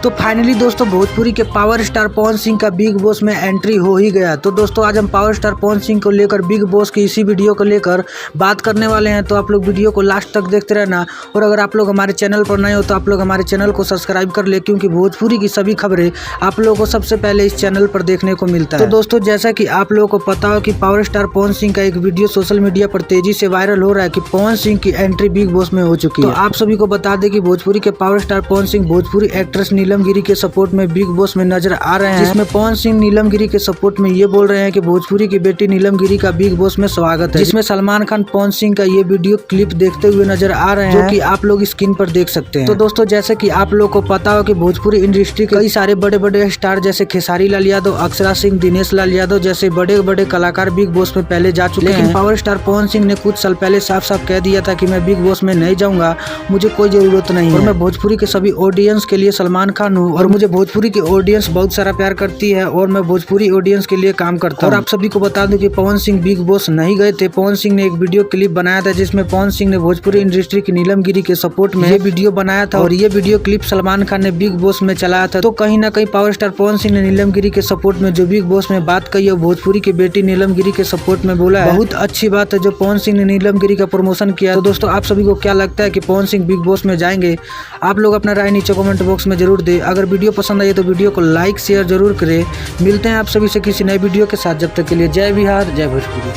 तो फाइनली दोस्तों भोजपुरी के पावर स्टार पवन सिंह का बिग बॉस में एंट्री हो ही गया। तो दोस्तों आज हम पावर स्टार पवन सिंह को लेकर बिग बॉस की इसी वीडियो को लेकर बात करने वाले हैं। तो आप लोग वीडियो को लास्ट तक देखते रहना, और अगर आप लोग हमारे चैनल पर नए हो तो आप लोग हमारे चैनल को सब्सक्राइब कर ले, क्योंकि भोजपुरी की सभी खबरें आप लोगों को सबसे पहले इस चैनल पर देखने को मिलता है। तो दोस्तों जैसा कि आप लोगों को पता हो कि पावर स्टार पवन सिंह का एक वीडियो सोशल मीडिया पर तेजी से वायरल हो रहा है कि पवन सिंह की एंट्री बिग बॉस में हो चुकी है। तो आप सभी को बता दें कि भोजपुरी के power star Pawan Singh Bhojpuri actress नीलम गिरी के सपोर्ट में बिग बॉस में नजर आ रहे हैं, जिसमें पवन सिंह नीलम गिरी के सपोर्ट में ये बोल रहे हैं कि भोजपुरी की बेटी नीलम गिरी का बिग बॉस में स्वागत है, जिसमें सलमान खान पवन सिंह का ये वीडियो क्लिप देखते हुए नजर आ रहे हैं, जो कि आप लोग स्क्रीन पर देख सकते हैं। तो दोस्तों जैसे कि आप लोग को पता हो कि भोजपुरी इंडस्ट्री के कई सारे बड़े बड़े स्टार जैसे खेसारी लाल यादव, अक्षरा सिंह, दिनेश लाल यादव जैसे बड़े बड़े कलाकार बिग बॉस में पहले जा चुके हैं, लेकिन पावर स्टार पवन सिंह ने कुछ साल पहले साफ साफ कह दिया था कि मैं बिग बॉस में नहीं जाऊंगा, मुझे कोई जरूरत नहीं है, और मैं भोजपुरी के सभी ऑडियंस के लिए सलमान खान हूँ, और मुझे भोजपुरी की ऑडियंस बहुत सारा प्यार करती है, और मैं भोजपुरी ऑडियंस के लिए काम करता हूँ। और आप सभी को बता दूं कि पवन सिंह बिग बॉस नहीं गए थे। पवन सिंह ने एक वीडियो क्लिप बनाया था जिसमें पवन सिंह ने भोजपुरी इंडस्ट्री की नीलम गिरी के सपोर्ट में ये वीडियो बनाया था, और ये वीडियो क्लिप सलमान खान ने बिग बॉस में चलाया था। तो कहीं ना कहीं पावर स्टार पवन सिंह ने नीलम गिरी के सपोर्ट में जो बिग बॉस में बात कही है, भोजपुरी की बेटी नीलम गिरी के सपोर्ट में बोला है। बहुत अच्छी बात है जो पवन सिंह ने नीलम गिरी का प्रमोशन किया। तो दोस्तों आप सभी को क्या लगता है कि पवन सिंह बिग बॉस में जाएंगे? आप लोग अपना राय नीचे कमेंट बॉक्स में जरूर दे। अगर वीडियो पसंद आई तो वीडियो को लाइक शेयर जरूर करें। मिलते हैं आप सभी से किसी नए वीडियो के साथ, जब तक के लिए जय बिहार जय भोजपुरी।